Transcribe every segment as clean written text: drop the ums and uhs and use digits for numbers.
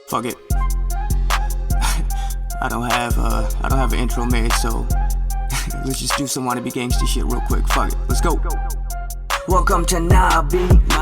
Fuck it. I don't have an intro made, so let's just do some wannabe gangster shit real quick. Fuck it. Let's go. Welcome to Nahh B,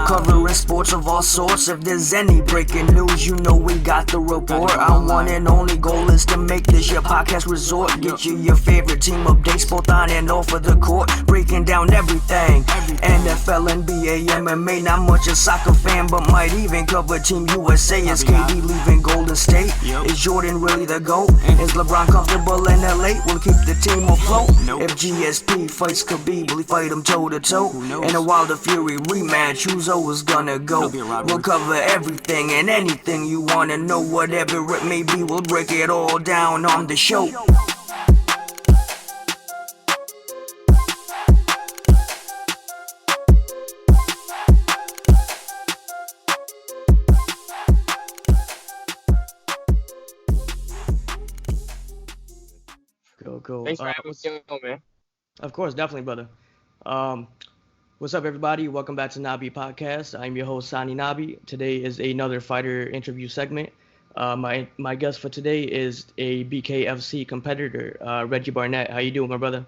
covering sports of all sorts. If there's any breaking news, you know we got the report. Our one and only goal is to make this your podcast resort. Get you your favorite team updates, both on and off of the court. Breaking down everything, NFL, NBA, MMA. Not much a soccer fan, but might even cover Team USA. Is KD leaving Golden State? Is Jordan really the GOAT? Is LeBron comfortable in LA? We'll keep the team afloat. If GSP fights Khabib, will he fight him toe to toe? And a Wilder Fury rematch, who's always gonna go? We'll cover everything and anything you wanna know. Whatever it may be, we'll break it all down on the show. Cool. Thanks for having me on, man. Of course, definitely, brother. What's up, everybody? Welcome back to Nahh B podcast. I'm your host, Nahh B. Today is another fighter interview segment. My guest for today is a BKFC competitor, Reggie Barnett. How you doing, my brother?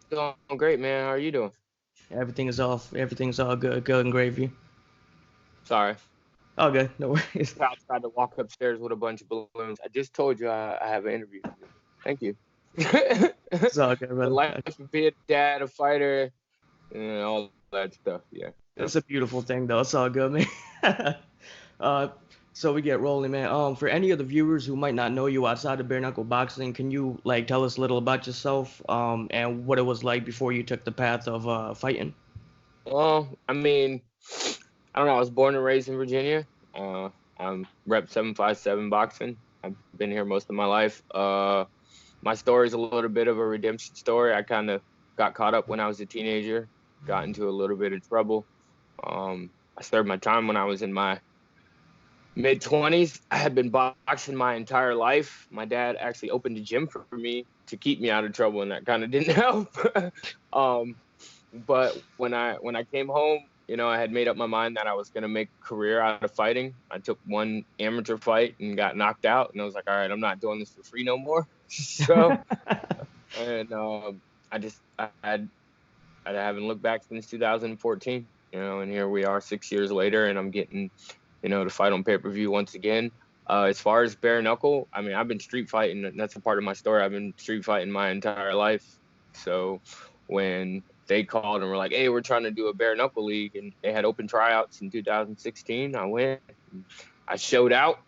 Doing great, man. How are you doing? Everything's all good and gravy. Sorry. All good, no worries. I tried to walk upstairs with a bunch of balloons. I just told you I have an interview. Thank you. It's all good, brother. The life of being a dad, a fighter, and all that stuff. Yeah. It's a beautiful thing, though. It's all good, man. So we get rolling, man. For any of the viewers who might not know you outside of bare knuckle boxing, can you tell us a little about yourself, and what it was like before you took the path of fighting? Well, I mean, I don't know. I was born and raised in Virginia. I'm rep 757 boxing. I've been here most of my life. My story is a little bit of a redemption story. I kind of got caught up when I was a teenager, got into a little bit of trouble. I served my time when I was in my mid-20s. I had been boxing my entire life. My dad actually opened a gym for me to keep me out of trouble, and that kind of didn't help. But when I came home, you know, I had made up my mind that I was going to make a career out of fighting. I took one amateur fight and got knocked out, and I was like, all right, I'm not doing this for free no more. So, and I haven't looked back since 2014, you know, and here we are 6 years later, and I'm getting, you know, to fight on pay-per-view once again. As far as bare knuckle, I mean, I've been street fighting. That's a part of my story. I've been street fighting my entire life. So when they called and were like, hey, we're trying to do a bare knuckle league, and they had open tryouts in 2016, I went. I showed out.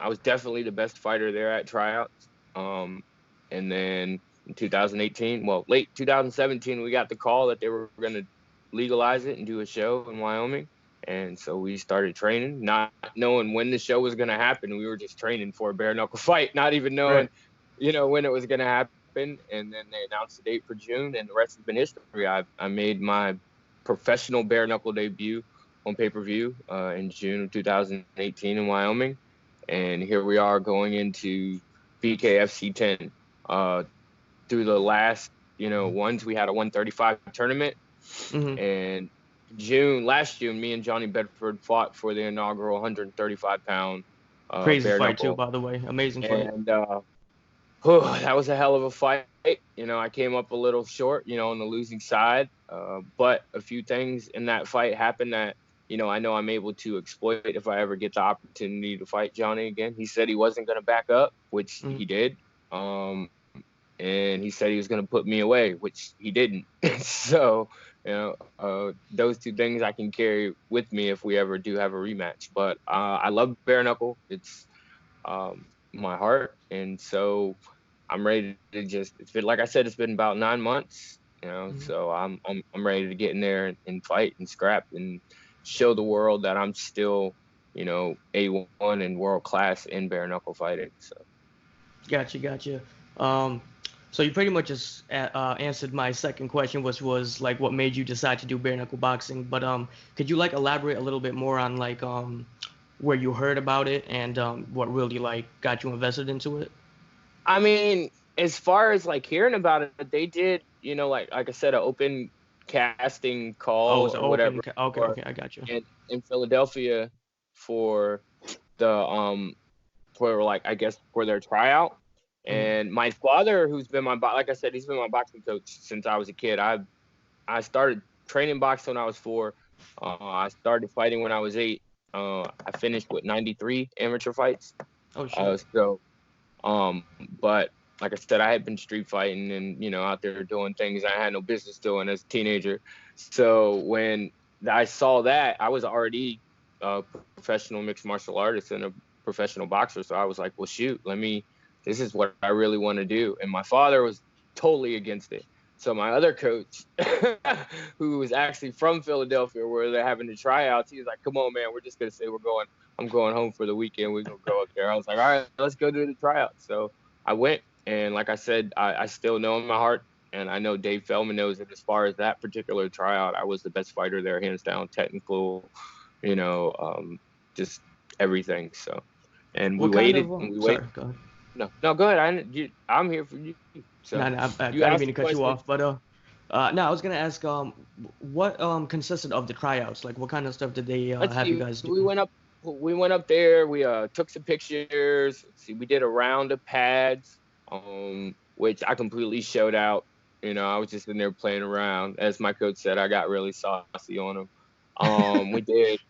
I was definitely the best fighter there at tryouts. And then in 2018, well, late 2017, we got the call that they were going to legalize it and do a show in Wyoming. And so we started training, not knowing when the show was going to happen. We were just training for a bare knuckle fight, not even knowing, you know, when it was going to happen. And then they announced the date for June, and the rest has been history. I made my professional bare knuckle debut on pay-per-view in June of 2018 in Wyoming. And here we are going into BKFC 10. Through the last, you know, ones, we had a 135 tournament. Mm-hmm. And last June, me and Johnny Bedford fought for the inaugural 135-pound crazy bare fight knuckle. Too, by the way. Amazing fight. And that was a hell of a fight. You know, I came up a little short, you know, on the losing side. But a few things in that fight happened that, you know I'm able to exploit if I ever get the opportunity to fight Johnny again. He said he wasn't going to back up, which he did. And he said he was going to put me away, which he didn't. So, you know, those two things I can carry with me if we ever do have a rematch. But I love bare knuckle. It's my heart. And so I'm ready to like I said, it's been about 9 months, you know, so I'm ready to get in there and fight and scrap and show the world that I'm still, you know, A1 and world class in bare knuckle fighting. So. Gotcha. So you pretty much just answered my second question, which was like what made you decide to do bare knuckle boxing. But could you elaborate a little bit more on where you heard about it and what really got you invested into it? I mean, as far as hearing about it, they did, you know, like I said, an open casting call or whatever. Okay, I got you. In Philadelphia for the for like, I guess, for their tryout. And my father, who's been like I said, he's been my boxing coach since I was a kid. I started training boxing when I was 4. I started fighting when I was 8. I finished with 93 amateur fights. Oh shit. But like I said, I had been street fighting and, you know, out there doing things I had no business doing as a teenager. So when I saw that, I was already a professional mixed martial artist and a professional boxer. So I was like, well, shoot, this is what I really want to do. And my father was totally against it. So my other coach, who was actually from Philadelphia, where they're having the tryouts, he was like, come on, man, we're just going to say I'm going home for the weekend. We're going to go up there. I was like, all right, let's go do the tryouts. So I went. And like I said, I still know in my heart, and I know Dave Feldman knows that as far as that particular tryout, I was the best fighter there, hands down, technical, you know, just everything. So, and we waited. Sorry, go ahead. No, go ahead. I'm here for you. So I didn't mean to cut you off, but no, I was gonna ask, what consisted of the tryouts? Like, what kind of stuff did they have you guys do? We went up there. We took some pictures. We did a round of pads, which I completely showed out. You know, I was just in there playing around. As my coach said, I got really saucy on them. We did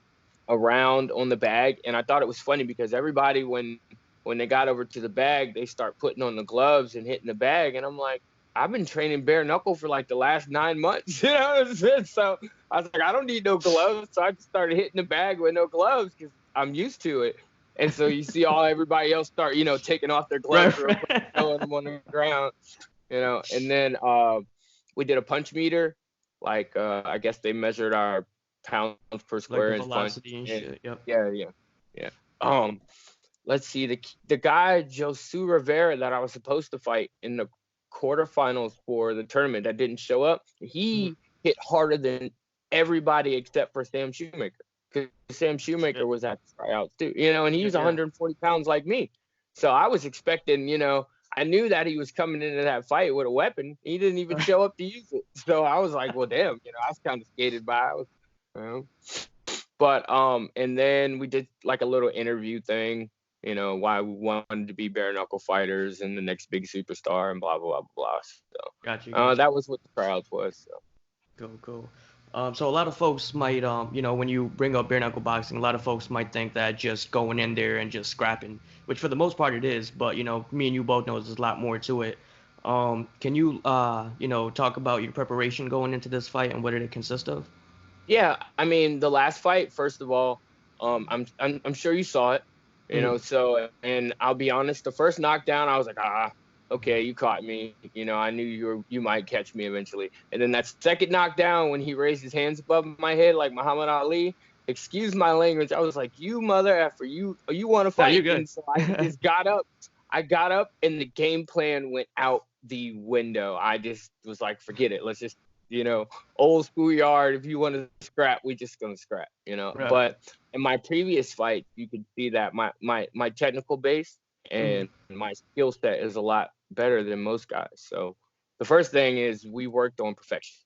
a round on the bag, and I thought it was funny because everybody, when they got over to the bag, they start putting on the gloves and hitting the bag, and I'm like, I've been training bare knuckle for like the last 9 months, you know. So I was like, I don't need no gloves. So I just started hitting the bag with no gloves because I'm used to it. And so you see everybody else start, you know, taking off their gloves, real quick, throwing them on the ground, you know. And then we did a punch meter, like I guess they measured our pounds per square like inch velocity punch. and shit. Yep. Yeah. Let's see, the guy Josu Rivera that I was supposed to fight in the quarterfinals for the tournament that didn't show up, he hit harder than everybody except for Sam Shoemaker. Because Sam Shoemaker was at the tryouts too, you know, and he was 140 pounds like me. So I was expecting, you know, I knew that he was coming into that fight with a weapon. He didn't even show up to use it. So I was like, well, damn, you know, I was kind of skated by. But and then we did like a little interview thing, you know, why we wanted to be bare knuckle fighters and the next big superstar and blah, blah, blah, blah. So Gotcha. That was what the crowd was. So. Cool. So a lot of folks might, you know, when you bring up bare knuckle boxing, a lot of folks might think that just going in there and just scrapping, which for the most part it is. But, you know, me and you both know there's a lot more to it. Can you, you know, talk about your preparation going into this fight and what did it consist of? Yeah, I mean, the last fight, first of all, I'm sure you saw it. You know, so, and I'll be honest, the first knockdown, I was like, okay, you caught me. You know, I knew you might catch me eventually. And then that second knockdown, when he raised his hands above my head like Muhammad Ali, excuse my language, I was like, you mother effer, you want to fight? You're good. And so I just got up. And the game plan went out the window. I just was like, forget it. Let's just, you know, old schoolyard. If you want to scrap, we just gonna scrap, you know. Right. But in my previous fight, you could see that my technical base and my skill set is a lot better than most guys. So the first thing is we worked on perfection.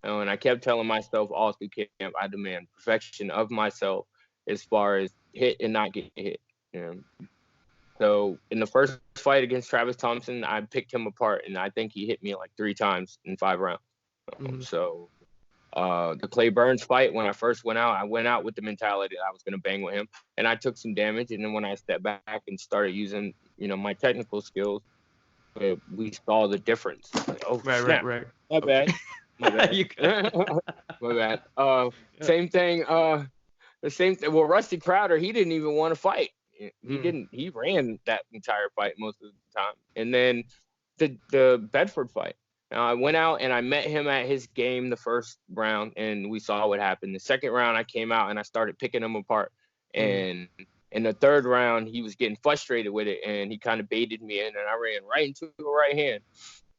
You know, and I kept telling myself all through camp, I demand perfection of myself as far as hit and not get hit. You know? So in the first fight against Travis Thompson, I picked him apart, and I think he hit me like 3 times in 5 rounds. So the Clay Burns fight, when I first went out with the mentality that I was going to bang with him, and I took some damage. And then when I stepped back and started using, you know, my technical skills, we saw the difference. Like, right. My bad. My bad. Same thing. The same thing. Well, Rusty Crowder, he didn't even want to fight. He didn't. He ran that entire fight most of the time. And then the Bedford fight. I went out and I met him at his game the first round, and we saw what happened. The second round, I came out and I started picking him apart. And in the third round, he was getting frustrated with it, and he kind of baited me in, and I ran right into the right hand.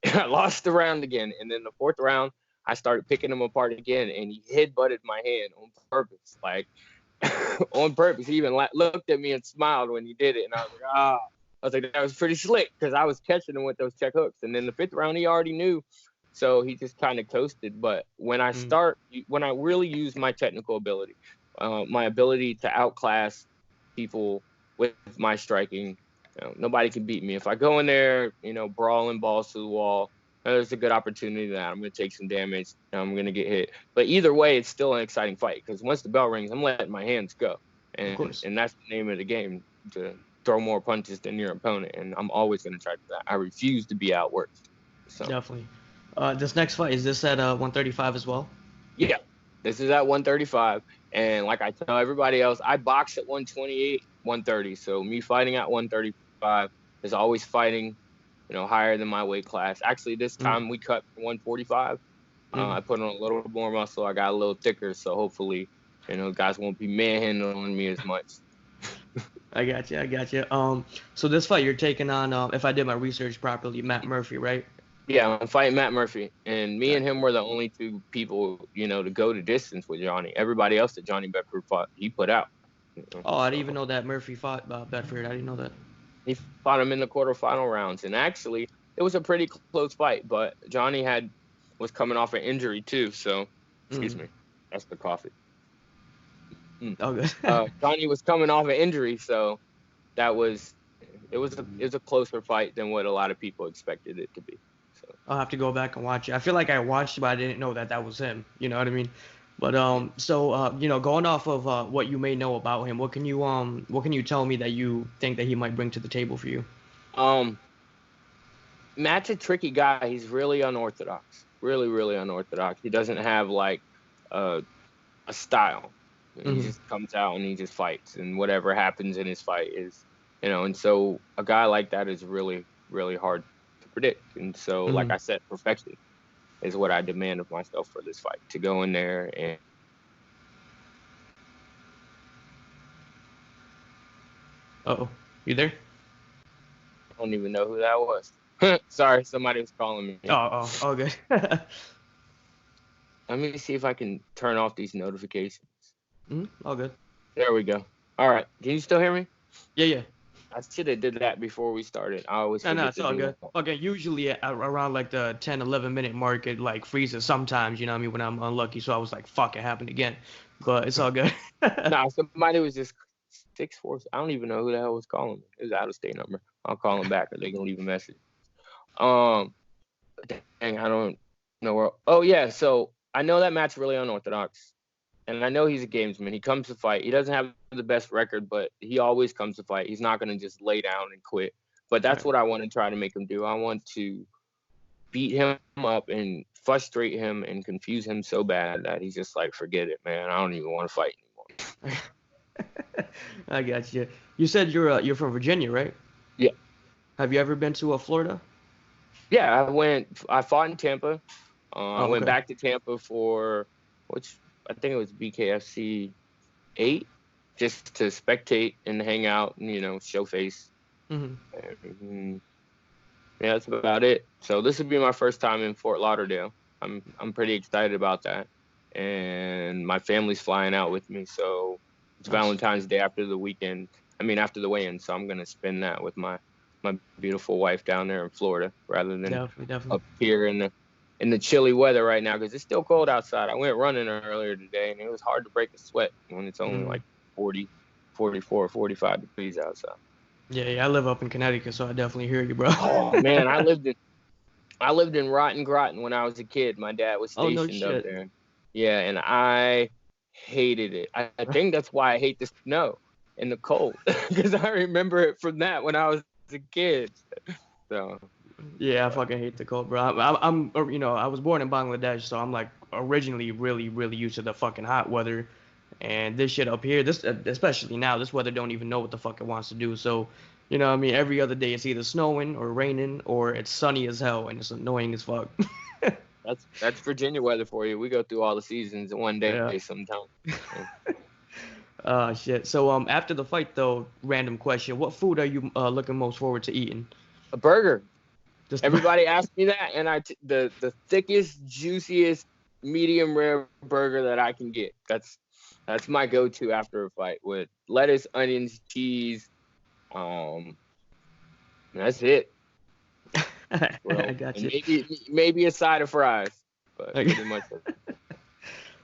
And I lost the round again. And then the fourth round, I started picking him apart again, and he headbutted my hand on purpose, like on purpose. He even looked at me and smiled when he did it, and I was like, I was like, that was pretty slick because I was catching him with those check hooks. And then the fifth round, he already knew. So he just kind of coasted. But when I really use my technical ability, my ability to outclass people with my striking, nobody can beat me. If I go in there, brawling balls to the wall, there's a good opportunity that I'm going to take some damage and I'm going to get hit. But either way, it's still an exciting fight because once the bell rings, I'm letting my hands go. And that's the name of the game, to throw more punches than your opponent. And I'm always going to try to do that. I refuse to be outworked. So. Definitely. This next fight, is this at 135 as well? Yeah, this is at 135. And like I tell everybody else, I box at 128, 130. So me fighting at 135 is always fighting higher than my weight class. Actually, this time we cut 145. I put on a little more muscle. I got a little thicker, so hopefully, guys won't be manhandling me as much. I got you. So this fight you're taking on, if I did my research properly, Matt Murphy, right? Yeah, I'm fighting Matt Murphy, and me and him were the only two people, to go the distance with Johnny. Everybody else that Johnny Bedford fought, he put out. Oh, I didn't even know that Murphy fought Bedford. I didn't know that. He fought him in the quarterfinal rounds, and actually, it was a pretty close fight. But Johnny was coming off an injury too, so excuse me, that's the coffee. Oh, good. Johnny was coming off an injury, so it was a closer fight than what a lot of people expected it to be. So I'll have to go back and watch it. I feel like I watched it, but I didn't know that was him. You know what I mean? But going off of what you may know about him, what can you tell me that you think that he might bring to the table for you? Matt's a tricky guy. He's really unorthodox. Really, really unorthodox. He doesn't have like a style. He just comes out and he just fights, and whatever happens in his fight is, and so a guy like that is really, really hard to predict. And so, like I said, perfection is what I demand of myself for this fight, to go in there and Uh-oh. You there? I don't even know who that was. Sorry, somebody was calling me. Oh, good. Let me see if I can turn off these notifications. All good. There we go. All right. Can you still hear me? Yeah. I should have did that before we started. I always forget No, it's all good. Okay, usually around like the 10, 11 minute mark, it like freezes sometimes, when I'm unlucky. So I was like, fuck, it happened again. But it's all good. Nah, somebody was just 6-4. I don't even know who the hell was calling me. It was an out-of-state number. I'll call them back or they can leave a message. Dang, I don't know where. Oh, yeah. So I know that Matt's really unorthodox. And I know he's a gamesman. He comes to fight. He doesn't have the best record, but he always comes to fight. He's not going to just lay down and quit. But that's what I want to try to make him do. I want to beat him up and frustrate him and confuse him so bad that he's just like, forget it, man. I don't even want to fight anymore. I got you. You said you're from Virginia, right? Yeah. Have you ever been to Florida? Yeah, I fought in Tampa. I went back to Tampa for I think it was BKFC 8, just to spectate and hang out and, show face. Yeah, that's about it. So this would be my first time in Fort Lauderdale. I'm pretty excited about that. And my family's flying out with me. So it's Valentine's Day after the weigh-in. So I'm going to spend that with my beautiful wife down there in Florida rather than definitely. Up here in the chilly weather right now, because it's still cold outside. I went running earlier today, and it was hard to break a sweat when it's only like 40, 44, 45 degrees outside. Yeah, I live up in Connecticut, so I definitely hear you, bro. Oh man, I lived in Rotten Groton when I was a kid. My dad was stationed up there. Yeah, and I hated it. I think that's why I hate the snow and the cold, because I remember it from that when I was a kid. So. Yeah, I fucking hate the cold, bro. I was born in Bangladesh, so I'm like originally really, really used to the fucking hot weather, and this shit up here, especially now, this weather don't even know what the fuck it wants to do. So, every other day it's either snowing or raining or it's sunny as hell, and it's annoying as fuck. That's Virginia weather for you. We go through all the seasons in one day sometimes. Shit. So after the fight though, random question: what food are you looking most forward to eating? A burger. Everybody asked me that, and the thickest, juiciest, medium rare burger that I can get. That's my go-to after a fight, with lettuce, onions, cheese. That's it. I got you. Maybe a side of fries, but pretty much.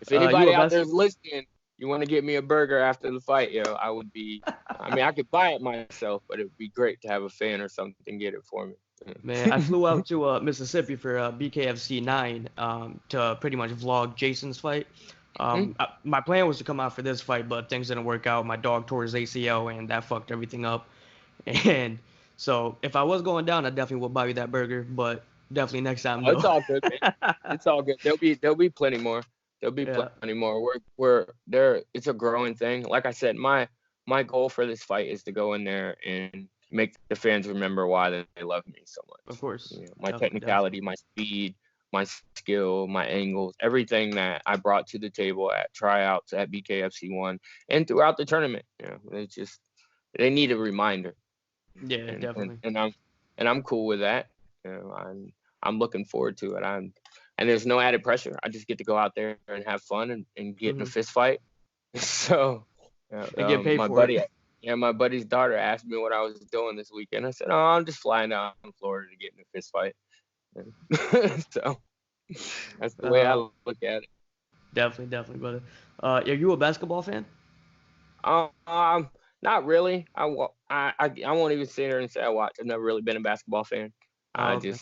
If anybody out there is listening you want to get me a burger after the fight, I would be. I mean, I could buy it myself, but it would be great to have a fan or something get it for me. Man, I flew out to Mississippi for BKFC 9 to pretty much vlog Jason's fight. My plan was to come out for this fight, but things didn't work out. My dog tore his ACL, and that fucked everything up. And so if I was going down, I definitely would buy you that burger, but definitely next time. Oh, it's all good, man. It's all good. There'll be plenty more. There'll be plenty more. We're there. It's a growing thing. Like I said, my goal for this fight is to go in there and make the fans remember why they love me so much. Of course. My technicality, my speed, my skill, my angles, everything that I brought to the table at tryouts at BKFC 1 and throughout the tournament. They need a reminder. Yeah, definitely. And I'm cool with that. I'm looking forward to it. And there's no added pressure. I just get to go out there and have fun and get in a fist fight. So and get paid my for buddy, it. Yeah, my buddy's daughter asked me what I was doing this weekend. I said, "Oh, I'm just flying down to Florida to get in a fist fight." So that's the way I look at it. Definitely, brother. Are you a basketball fan? Not really. I won't even sit here and say I watch. I've never really been a basketball fan. Okay.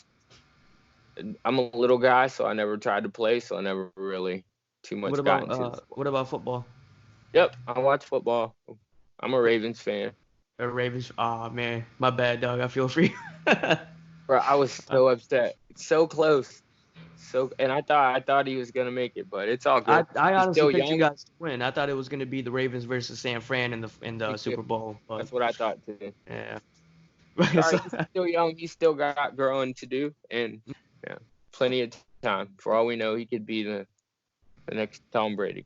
I'm a little guy, so I never tried to play, so I never really too much got into it. What about football? Yep, I watch football. I'm a Ravens fan. A Ravens? Oh man, my bad, dog. I feel for you. Bro, I was so upset. It's so close. And I thought he was gonna make it, but it's all good. I honestly picked you guys to win. I thought it was gonna be the Ravens versus San Fran in the Super Bowl. But that's what I thought too. Yeah. Sorry, he's still young. He's still got growing to do, and plenty of time. For all we know, he could be the next Tom Brady.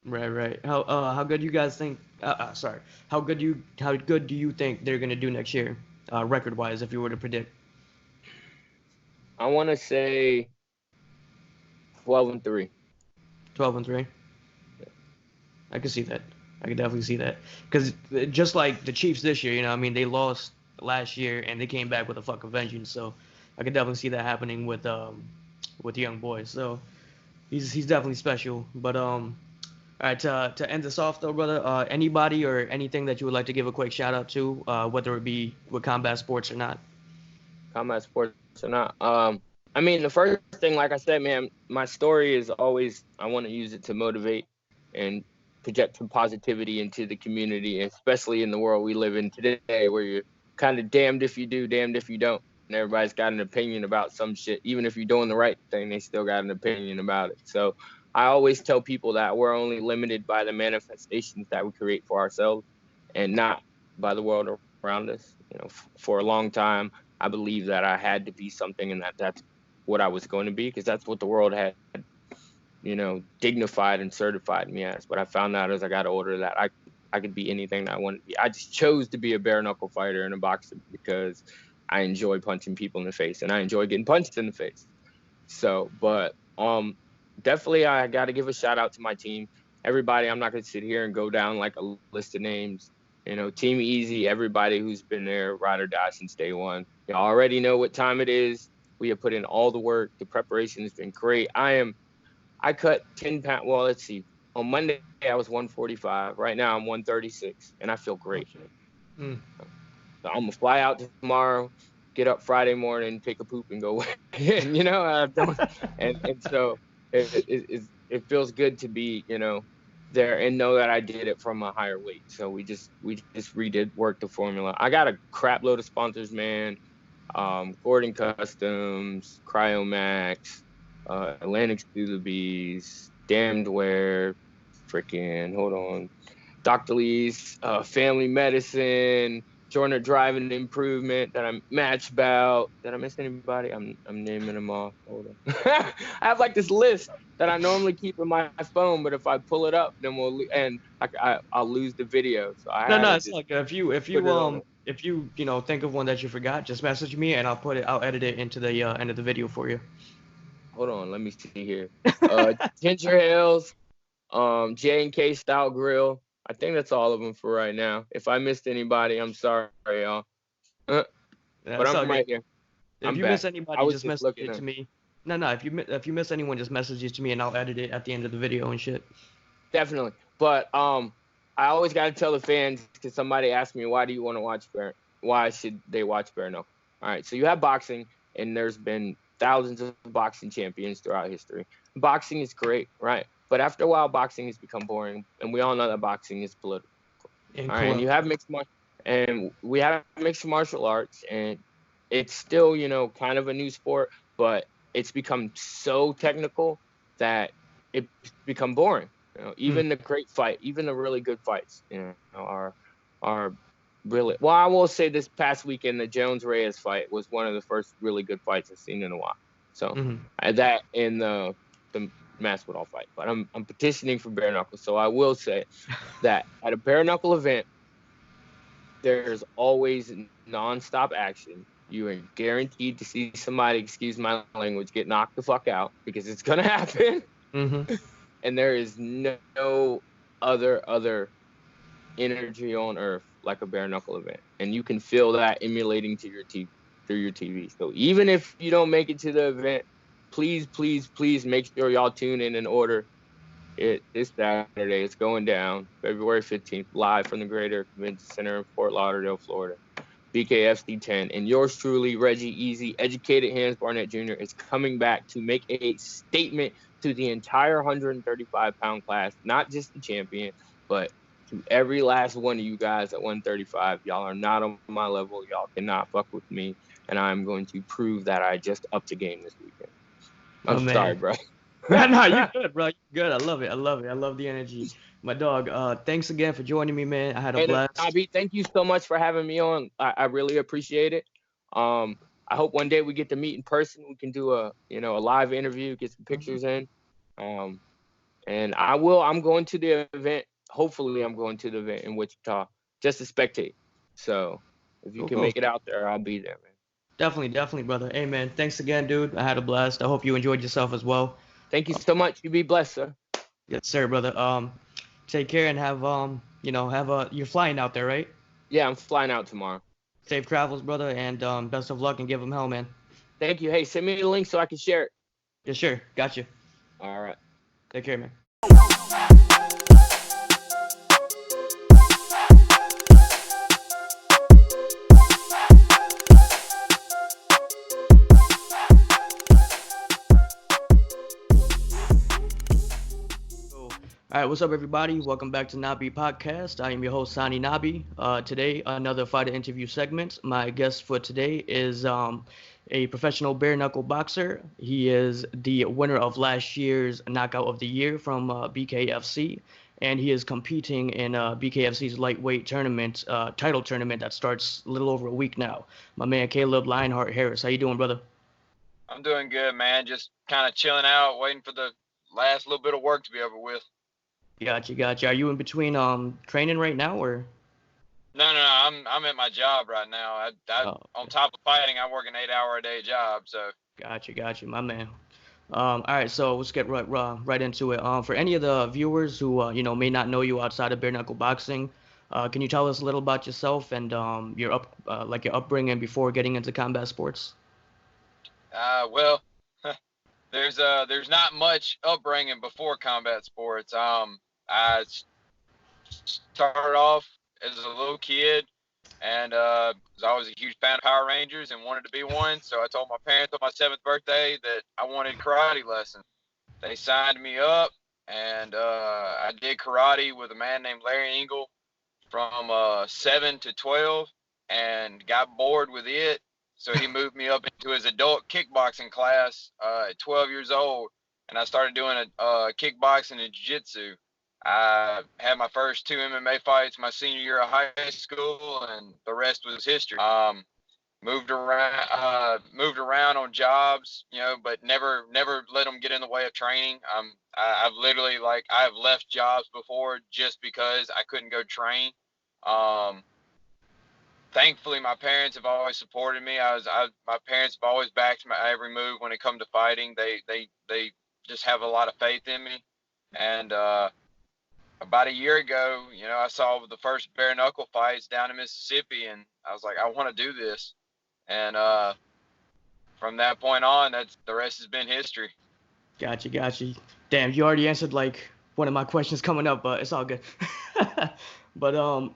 Right. How good you guys think? How good do you think they're gonna do next year, record-wise, if you were to predict? I want to say 12-3. 12-3. Yeah. I can see that. I can definitely see that. Because just like the Chiefs this year, I mean, they lost last year and they came back with a fucking vengeance. So I can definitely see that happening with the young boy. So he's definitely special. But all right, to end this off though, brother, anybody or anything that you would like to give a quick shout out to, whether it be with combat sports or not? Combat sports or not. I mean, the first thing, like I said, man, my story is always, I want to use it to motivate and project some positivity into the community, especially in the world we live in today, where you're kind of damned if you do, damned if you don't. And everybody's got an opinion about some shit. Even if you're doing the right thing, they still got an opinion about it. So I always tell people that we're only limited by the manifestations that we create for ourselves and not by the world around us. For a long time, I believed that I had to be something and that's what I was going to be, because that's what the world had, dignified and certified me as. But I found out as I got older that I could be anything that I wanted to be. I just chose to be a bare knuckle fighter and a boxer because I enjoy punching people in the face and I enjoy getting punched in the face. So, but definitely I got to give a shout out to my team. Everybody, I'm not going to sit here and go down like a list of names. Team Easy, everybody who's been there, ride or die since day one. You already know what time it is. We have put in all the work. The preparation has been great. I cut 10 pounds. Well, let's see. On Monday, I was 145. Right now, I'm 136, and I feel great. So I'm going to fly out tomorrow, get up Friday morning, take a poop, and go in, and so it feels good to be, there and know that I did it from a higher weight. So we just worked the formula. I got a crap load of sponsors, man. Gordon Customs, Cryomax, Atlantic Sotheby's, Damned Wear, hold on, Dr. Lee's, Family Medicine, Jordan Driving Improvement, that I'm Match Bout. Did I miss anybody? I'm naming them all. Hold on. I have like this list that I normally keep in my phone, but if I pull it up, then I'll lose the video. So it's like if you think of one that you forgot, just message me and I'll edit it into the end of the video for you. Hold on, let me see here. Ginger Hills, J&K Style Grill. I think that's all of them for right now. If I missed anybody, I'm sorry, y'all. But I'm right here. If you miss anybody, just message it to me. No. If you miss anyone, just message it to me and I'll edit it at the end of the video and shit. Definitely. But I always got to tell the fans, because somebody asked me, why should they watch bare knuckle? All right, so you have boxing, and there's been thousands of boxing champions throughout history. Boxing is great, right? But after a while, boxing has become boring, and we all know that boxing is political. All right, and you have we have mixed martial arts, and it's still, kind of a new sport, but it's become so technical that it's become boring. Even the great fight, even the really good fights, are really. Well, I will say this past weekend, the Jones Reyes fight was one of the first really good fights I've seen in a while. So that in the Masvidal fight, but I'm petitioning for bare knuckle. So I will say that at a bare knuckle event, there's always nonstop action. You are guaranteed to see somebody, excuse my language, get knocked the fuck out, because it's gonna happen. And there is no other energy on earth like a bare knuckle event, and you can feel that emulating to your through your TV. So even if you don't make it to the event, please make sure y'all tune in and order it this Saturday. It's going down February 15th, live from the Greater Convention Center in Fort Lauderdale, Florida. BKFC 10, and yours truly, Reggie Easy, Educated Hands Barnett Jr., is coming back to make a statement to the entire 135-pound class, not just the champion, but to every last one of you guys at 135. Y'all are not on my level. Y'all cannot fuck with me, and I'm going to prove that I just upped the game this weekend. I'm sorry, bro. No, you're good, bro. You're good. I love it. I love the energy. My dog, thanks again for joining me, man. I had a blast. Nahh B, thank you so much for having me on. I really appreciate it. I hope one day we get to meet in person. We can do a live interview, get some pictures in. And I'm going to the event. Hopefully I'm going to the event in Wichita just to spectate. So if you can make it out there, I'll be there, man. Definitely, brother. Hey, man, thanks again, dude. I had a blast. I hope you enjoyed yourself as well. Thank you so much. You be blessed, sir. Yes, sir, brother. Take care and have you're flying out there, right? Yeah, I'm flying out tomorrow. Safe travels, brother, and best of luck, and give him hell, man. Thank you. Hey, send me the link so I can share it. Yeah, sure. Got you. All right. Take care, man. All right, what's up, everybody? Welcome back to Nahh B Podcast. I am your host, Sani Nahh B. Today, another fighter interview segment. My guest for today is a professional bare knuckle boxer. He is the winner of last year's Knockout of the Year from BKFC, and he is competing in BKFC's lightweight tournament, title tournament that starts a little over a week now. My man, Kaleb Lionheart Harris. How you doing, brother? I'm doing good, man. Just kind of chilling out, waiting for the last little bit of work to be over with. Gotcha. Are you in between training right now, or? No. I'm at my job right now. On top of fighting, I work an 8-hour-a-day job. So. Gotcha, my man. All right, so let's get right into it. For any of the viewers who may not know you outside of bare knuckle boxing, can you tell us a little about yourself and your upbringing before getting into combat sports? Well, there's not much upbringing before combat sports. I started off as a little kid and was always a huge fan of Power Rangers and wanted to be one. So I told my parents on my 7th birthday that I wanted karate lessons. They signed me up, and I did karate with a man named Larry Engel from 7 to 12 and got bored with it. So he moved me up into his adult kickboxing class at 12 years old, and I started doing kickboxing and jiu-jitsu. I had my first 2 MMA fights my senior year of high school, and the rest was history. Moved around on jobs, but never let them get in the way of training. I've literally I've left jobs before just because I couldn't go train. Thankfully, my parents have always supported me. My parents have always backed my every move when it comes to fighting. They just have a lot of faith in me. And about a year ago, I saw the first bare knuckle fights down in Mississippi, and I was like, I want to do this. And from that point on, the rest has been history. Gotcha. Damn, you already answered one of my questions coming up, but it's all good. But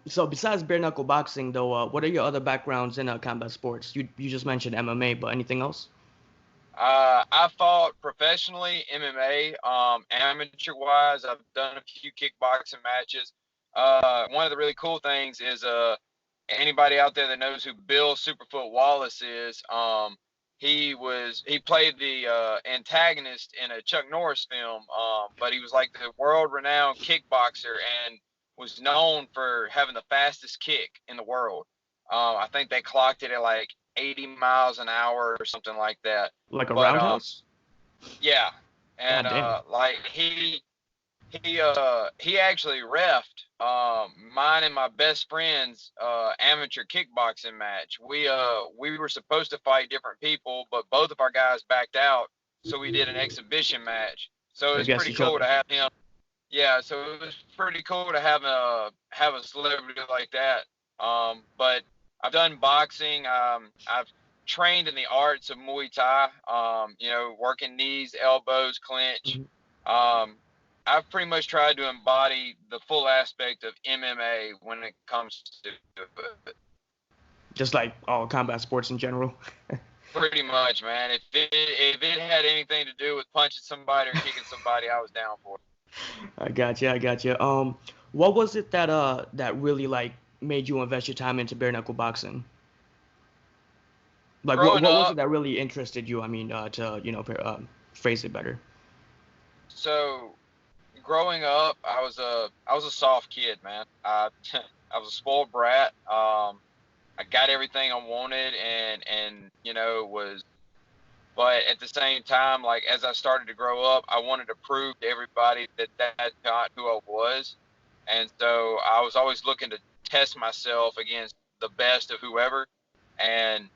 so besides bare knuckle boxing, though, what are your other backgrounds in combat sports? You just mentioned MMA, but anything else? I fought professionally MMA. Amateur wise, I've done a few kickboxing matches. One of the really cool things is anybody out there that knows who Bill Superfoot Wallace is, he played the antagonist in a Chuck Norris film, but he was like the world-renowned kickboxer and was known for having the fastest kick in the world. I think they clocked it at like 80 miles an hour or something like that. Like a roundhouse? Yeah. And like he actually reffed mine and my best friend's amateur kickboxing match. We were supposed to fight different people, but both of our guys backed out, so we did an exhibition match. So it was pretty cool to have him. Yeah, so it was pretty cool to have a celebrity like that. But I've done boxing. I've trained in the arts of Muay Thai. Working knees, elbows, clinch. I've pretty much tried to embody the full aspect of MMA when it comes to it. Just like all combat sports in general. Pretty much, man. If it had anything to do with punching somebody or kicking somebody, I was down for it. I got you. What was it that really like made you invest your time into bare knuckle boxing? Like what was it that really interested you? I mean, to phrase it better. So, growing up, I was a soft kid, man. I was a spoiled brat. I got everything I wanted, and but at the same time, like as I started to grow up, I wanted to prove to everybody that that's not who I was, and so I was always looking to test myself against the best of whoever, and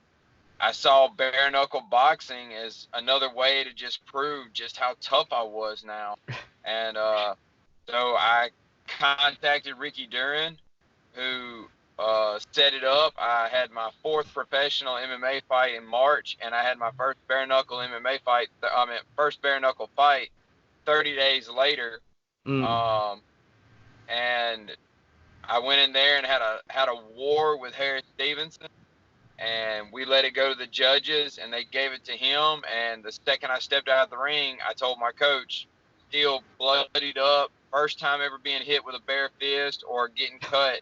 I saw bare knuckle boxing as another way to just prove just how tough I was now. And so I contacted Ricky Duran, who set it up. I had my fourth professional MMA fight in March, and I had my first bare knuckle MMA fight. First bare knuckle fight 30 days later. And I went in there and had a war with Harris Stevenson. And we let it go to the judges, and they gave it to him. And the second I stepped out of the ring, I told my coach, still bloodied up, first time ever being hit with a bare fist or getting cut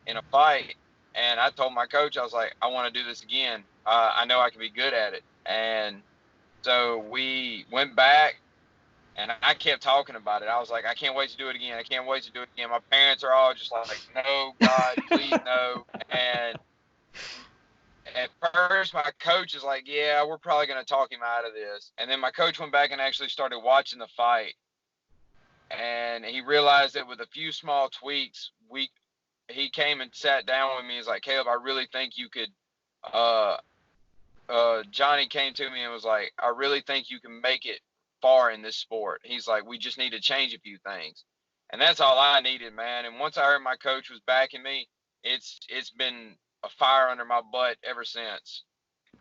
in a fight. And I told my coach, I was like, I want to do this again. I know I can be good at it. And so we went back, and I kept talking about it. I was like, I can't wait to do it again. I can't wait to do it again. My parents are all just like, no, God, please, no. And at first, my coach is like, yeah, we're probably going to talk him out of this. And then my coach went back and actually started watching the fight. And he realized that with a few small tweaks, he came and sat down with me. He's like, Kaleb, I really think you could Johnny came to me and was like, I really think you can make it far in this sport. He's like, we just need to change a few things. And that's all I needed, man. And once I heard my coach was backing me, it's been a fire under my butt ever since.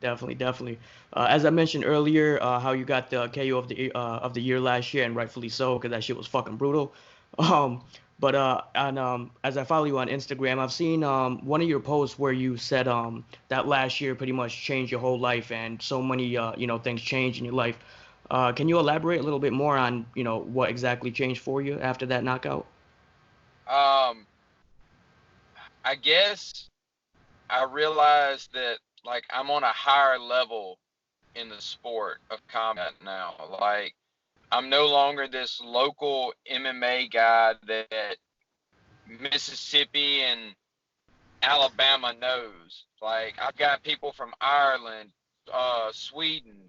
Definitely. As I mentioned earlier, how you got the KO of the year last year, and rightfully so, because that shit was fucking brutal. But as I follow you on Instagram, I've seen one of your posts where you said that last year pretty much changed your whole life, and so many things changed in your life. Can you elaborate a little bit more on what exactly changed for you after that knockout? I guess I realized that like I'm on a higher level in the sport of combat now. Like I'm no longer this local MMA guy that Mississippi and Alabama knows. Like I've got people from Ireland, Sweden,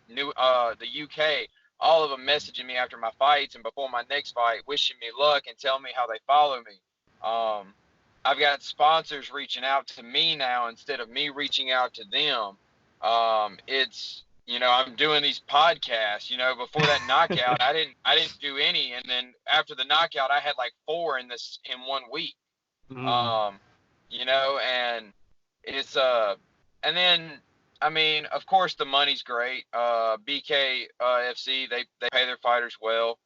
the UK, all of them messaging me after my fights and before my next fight, wishing me luck and telling me how they follow me. I've got sponsors reaching out to me now instead of me reaching out to them. It's I'm doing these podcasts. Before that knockout, I didn't do any, and then after the knockout, I had like 4 in 1 week. And it's and then I mean, of course, the money's great. BKFC, they pay their fighters well.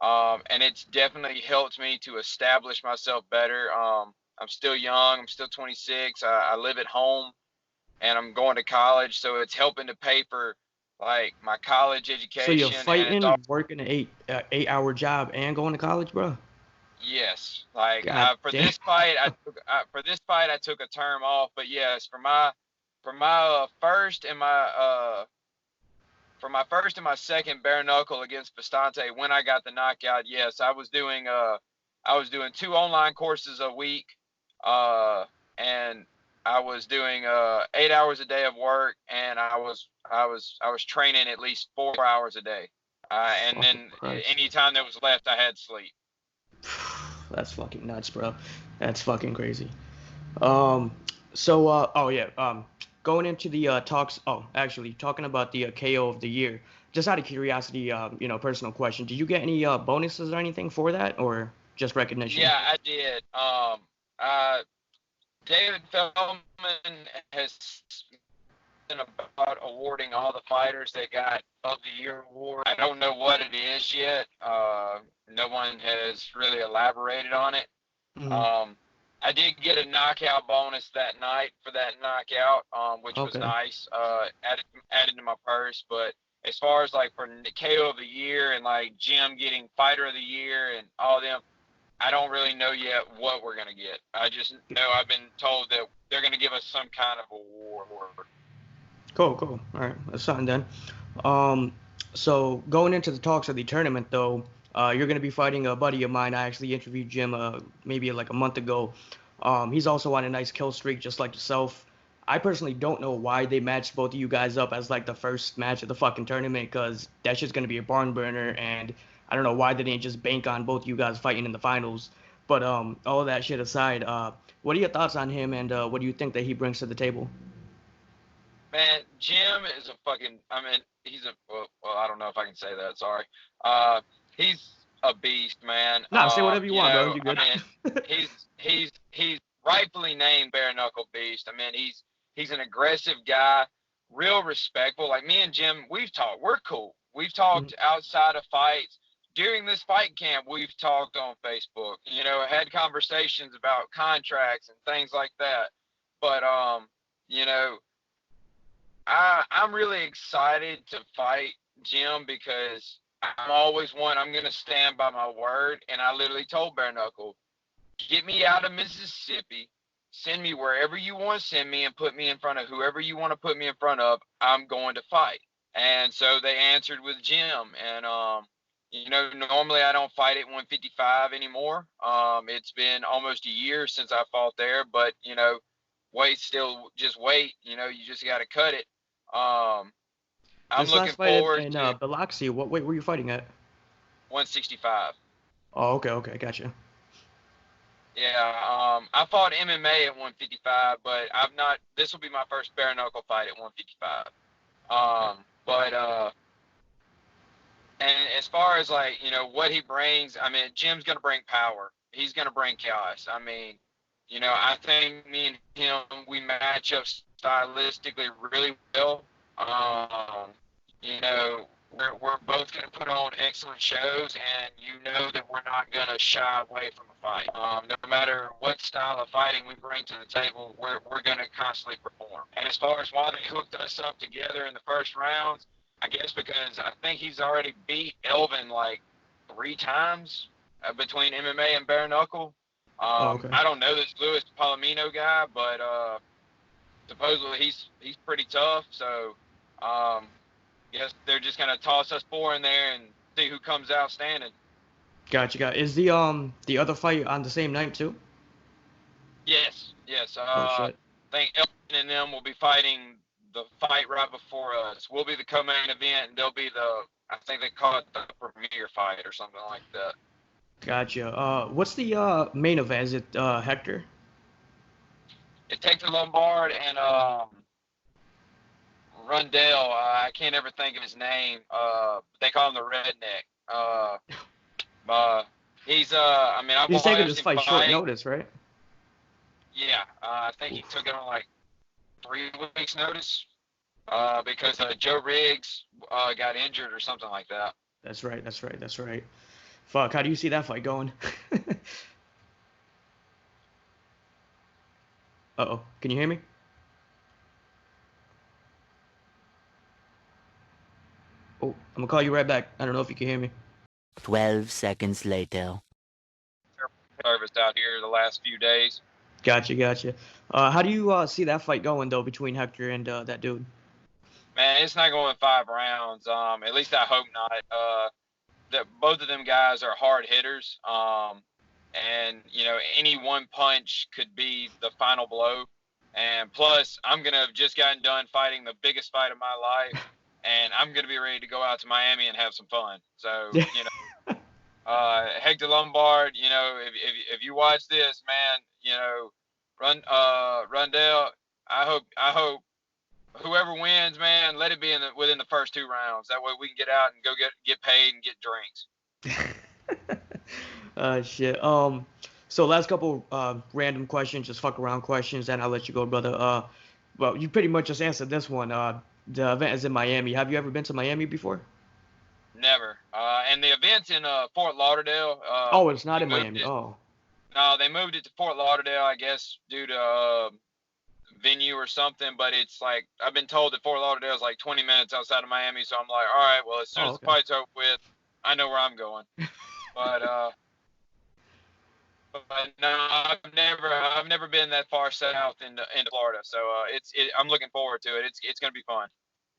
And it's definitely helped me to establish myself better. I'm still young. I'm still 26. I live at home, and I'm going to college, so it's helping to pay for like my college So you're education, and it's all. fighting, working an 8 hour job, and going to college, bro? Yes, like God for damn. this fight, I took a term off. But yes, for my first and my second bare knuckle against Bastante, when I got the knockout, yes, I was doing 2 online courses a week, and I was doing 8 hours a day of work, and I was training at least 4 hours a day, and Fucking then Christ. any time that was left, I had sleep. That's fucking nuts, bro. That's fucking crazy. Oh yeah. Going into the talks. Oh, actually, talking about the KO of the year. Just out of curiosity, personal question. Did you get any bonuses or anything for that, or just recognition? Yeah, I did. David Feldman has been about awarding all the fighters that got of the year award. I don't know what it is yet. No one has really elaborated on it. Hmm. I did get a knockout bonus that night for that knockout, which was Okay. nice. Added to my purse. But as far as like for KO of the year and like Jim getting fighter of the year and all them, I don't really know yet what we're gonna get. I just know I've been told that they're gonna give us some kind of award. Cool, cool. All right, that's something then. Um, so going into the talks of the tournament, though, you're gonna be fighting a buddy of mine. I actually interviewed Jim maybe like a month ago. He's also on a nice kill streak, just like yourself. I personally don't know why they matched both of you guys up as like the first match of the fucking tournament, because that's just gonna be a barn burner, and I don't know why they didn't just bank on both you guys fighting in the finals. But all of that shit aside, what are your thoughts on him, and what do you think that he brings to the table? Man, Jim is a fucking. I mean, he's a. Well, I don't know if I can say that. Sorry. He's a beast, man. Nah, say whatever you You want, bro. know, You I good? mean, he's rightfully named bare knuckle beast. I mean, he's an aggressive guy, real respectful. Like me and Jim, we've talked. We're cool. We've talked outside of fights. During this fight camp, we've talked on Facebook. You know, had conversations about contracts and things like that. But you know. I'm really excited to fight Jim because I'm always one. I'm gonna stand by my word, and I literally told Bare Knuckle, get me out of Mississippi, send me wherever you want to send me, and put me in front of whoever you want to put me in front of. I'm going to fight. And so they answered with Jim, and you know, normally I don't fight at 155 anymore. It's been almost a year since I fought there, but you know, weight still just weight. You know, you just got to cut it. Um, I'm This looking last fight forward in to Biloxi, what weight were you fighting at? 165. Oh, okay, okay, gotcha. Yeah, I fought MMA at 155, but I've not. This will be my first bare knuckle fight at 155. But and as far as like you know what he brings, I mean Jim's gonna bring power. He's gonna bring chaos. I mean, you know, I think me and him we match up stylistically really well. Um, you know, we're both going to put on excellent shows, and you know that we're not going to shy away from a fight. No matter what style of fighting we bring to the table, we're going to constantly perform. And as far as why they hooked us up together in the first rounds, I guess because I think he's already beat Elvin like 3 times between MMA and bare knuckle. Oh, okay. I don't know this Louis Palomino guy, but supposedly he's pretty tough. So guess they're just gonna toss us 4 in there and see who comes out standing. Gotcha, got. Is the other fight on the same night too? Yes, yes. Oh I shit. think Elton and them will be fighting the fight right before us. We'll be the co-main event, and they'll be I think they call it the premier fight or something like that. Gotcha. What's the main event? Is it Hector? It's Hector Lombard and Rundell. I can't ever think of his name. They call him the Redneck. He's I mean I've He's taking watched this him fight short fight. notice, right? Yeah, I think he took it on like 3 weeks notice because Joe Riggs got injured or something like that. That's right. That's right. That's right. Fuck, how do you see that fight going? Uh-oh, can you hear me? Oh, I'm gonna call you right back. I don't know if you can hear me. 12 seconds later. Service out here the last few days. Gotcha. How do you see that fight going though between Hector and that dude? Man, it's not going 5 rounds. At least I hope not. That both of them guys are hard hitters. And you know, any one punch could be the final blow. And plus, I'm gonna have just gotten done fighting the biggest fight of my life, and I'm gonna be ready to go out to Miami and have some fun. So you know, Hector Lombard, you know, if you watch this, man, you know, Rundell, I hope whoever wins, man, let it be within the first 2 rounds. That way we can get out and go get paid and get drinks. Shit. So last couple random questions, just fuck around questions, and I'll let you go, brother. Well, you pretty much just answered this one. The event is in Miami. Have you ever been to Miami before? Never. And the event's in Fort Lauderdale. Oh, it's not in Miami. Oh. No, they moved it to Fort Lauderdale, I guess, due to venue or something. But it's like, I've been told that Fort Lauderdale is like 20 minutes outside of Miami. So I'm like, all right, well, as soon as the fight's over with, I know where I'm going. But no, I've never been that far south into Florida. So I'm looking forward to it. It's gonna be fun.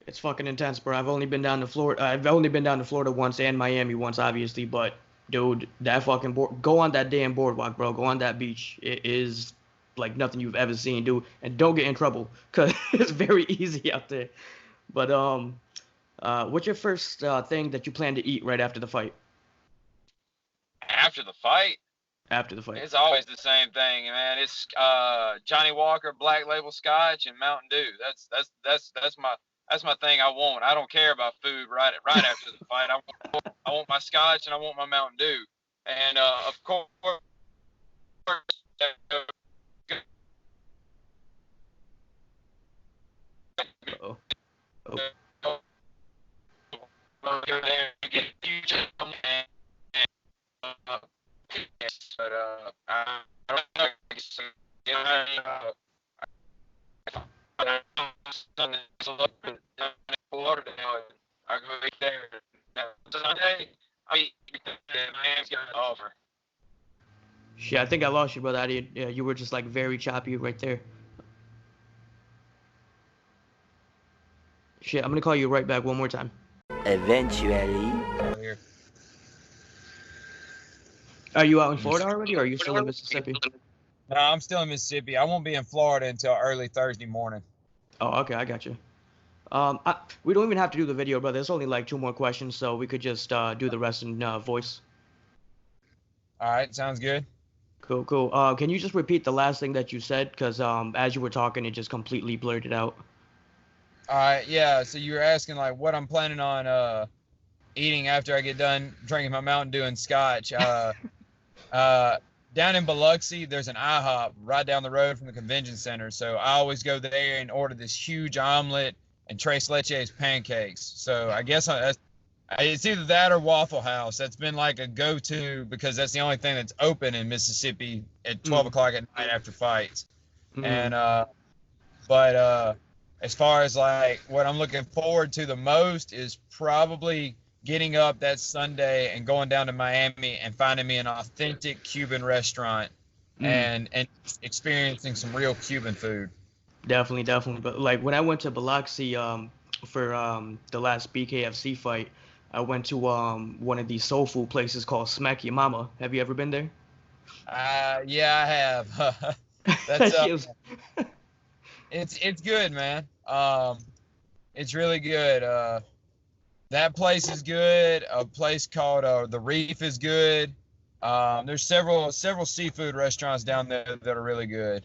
It's fucking intense, bro. I've only been down to Florida once and Miami once, obviously. But dude, that fucking go on that damn boardwalk, bro. Go on that beach. It is like nothing you've ever seen, dude. And don't get in trouble, cause it's very easy out there. But what's your first thing that you plan to eat right after the fight? After the fight? After the fight. It's always the same thing, man. It's Johnny Walker Black Label Scotch and Mountain Dew. That's my thing. I want. I don't care about food right after the fight. I want my Scotch and I want my Mountain Dew. And of course. Uh-oh. But I don't know. I go right there. Sunday, Miami's got an offer. Shit, I think I lost you, brother. Yeah, you were just like very choppy right there. Shit, I'm gonna call you right back one more time. Eventually. Are you out in Florida already, or are you still in Mississippi? No, I'm still in Mississippi. I won't be in Florida until early Thursday morning. Oh, okay, I got you. We don't even have to do the video, brother. There's only like 2 more questions, so we could just do the rest in voice. All right, sounds good. Cool. Can you just repeat the last thing that you said? Because as you were talking, it just completely blurted out. All right, yeah. So you were asking like what I'm planning on eating after I get done drinking my Mountain Dew and Scotch. Down in Biloxi, there's an IHOP right down the road from the convention center. So I always go there and order this huge omelet and tres leches pancakes. So I guess it's either that or Waffle House. That's been like a go-to because that's the only thing that's open in Mississippi at 12 o'clock at night after fights. And but as far as like what I'm looking forward to the most is probably getting up that Sunday and going down to Miami and finding me an authentic Cuban restaurant and experiencing some real Cuban food. Definitely. But like when I went to Biloxi for the last BKFC fight, I went to one of these soul food places called Smack Your Mama. Have you ever been there? Yeah, I have. That's it's good, man. It's really good. That place is good. A place called The Reef is good. There's several seafood restaurants down there that are really good.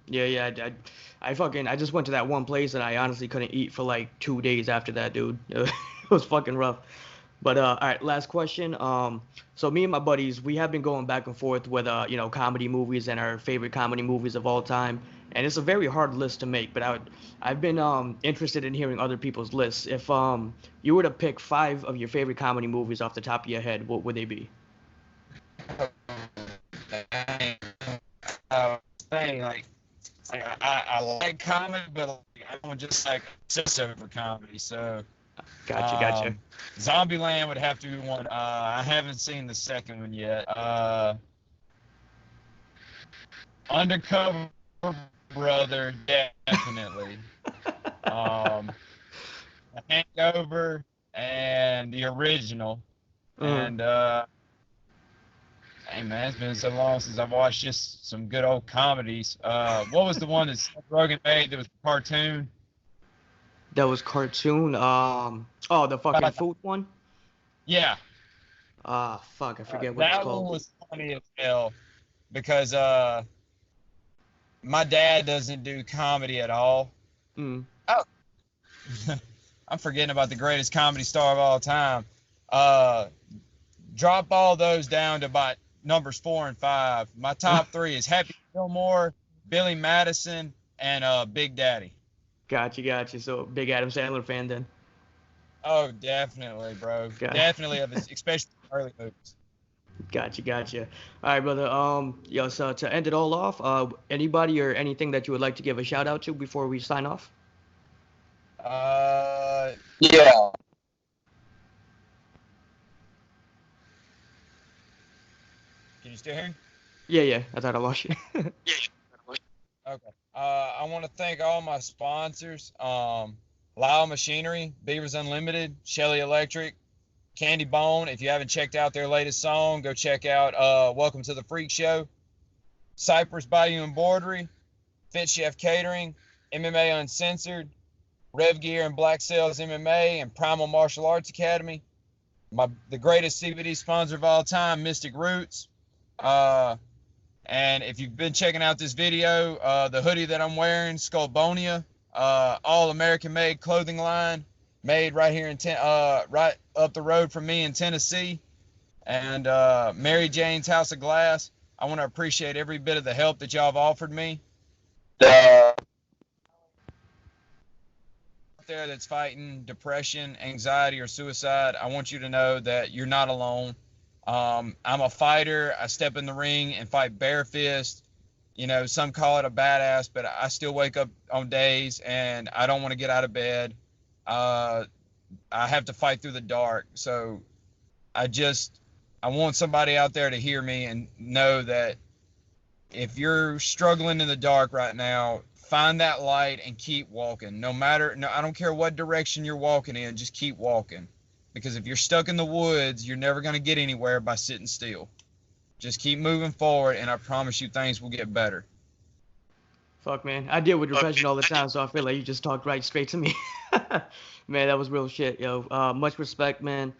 Yeah. I just went to that one place and I honestly couldn't eat for like 2 days after that, dude. It was fucking rough. But all right, last question. So me and my buddies, we have been going back and forth with comedy movies and our favorite comedy movies of all time. and it's a very hard list to make. But I've been interested in hearing other people's lists. If you were to pick 5 of your favorite comedy movies off the top of your head, what would they be? Like I like comedy, but like, I don't just like obsess over comedy. So Gotcha. Zombieland would have to be one. I haven't seen the second one yet. Undercover Brother, definitely. Hangover and the original. And hey man, it's been so long since I've watched just some good old comedies. What was the one that Seth Rogen made that was a cartoon? That was cartoon. Oh, the fucking food one. Yeah. Fuck, I forget what it's That called. one was funny as hell because my dad doesn't do comedy at all. Mm. Oh, I'm forgetting about the greatest comedy star of all time. Drop all those down to about numbers 4 and 5. My top 3 is Happy Gilmore, Billy Madison, and Big Daddy. Gotcha. So big Adam Sandler fan then. Oh, definitely, bro. Gotcha. Definitely of his, especially early movies. Gotcha. All right, brother. Yo, so to end it all off, anybody or anything that you would like to give a shout out to before we sign off? Yeah. Can you still hear me? Yeah. I thought I lost you. Okay. I want to thank all my sponsors. Lyle Machinery, Beavers Unlimited, Shelly Electric, Candy Bone. If you haven't checked out their latest song, go check out Welcome to the Freak Show. Cypress Bayou Embroidery, Fit Chef Catering, MMA Uncensored, Rev Gear and Black Sails MMA, and Primal Martial Arts Academy. The greatest CBD sponsor of all time, Mystic Roots. And if you've been checking out this video, the hoodie that I'm wearing, Skullbonia, all American made clothing line, made right here in right up the road from me in Tennessee. And Mary Jane's House of Glass. I want to appreciate every bit of the help that y'all have offered me. Out there that's fighting depression, anxiety, or suicide, I want you to know that you're not alone. I'm a fighter. I step in the ring and fight bare fist. You know, some call it a badass, but I still wake up on days and I don't want to get out of bed. I have to fight through the dark. So I want somebody out there to hear me and know that if you're struggling in the dark right now, find that light and keep walking. I don't care what direction you're walking in, just keep walking. Because if you're stuck in the woods, you're never going to get anywhere by sitting still. Just keep moving forward, and I promise you things will get better. Fuck, man. I deal with depression all the time, so I feel like you just talked right straight to me. Man, that was real shit, yo. Much respect, man.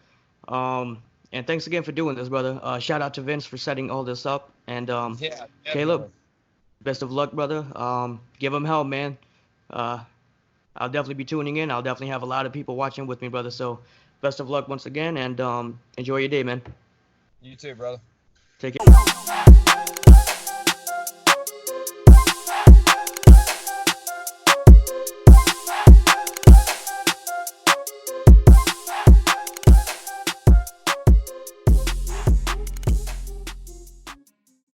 And thanks again for doing this, brother. Shout out to Vince for setting all this up. And Yeah, Caleb, best of luck, brother. Give him hell, man. I'll definitely be tuning in. I'll definitely have a lot of people watching with me, brother. So best of luck once again, and enjoy your day, man. You too, brother. Take it.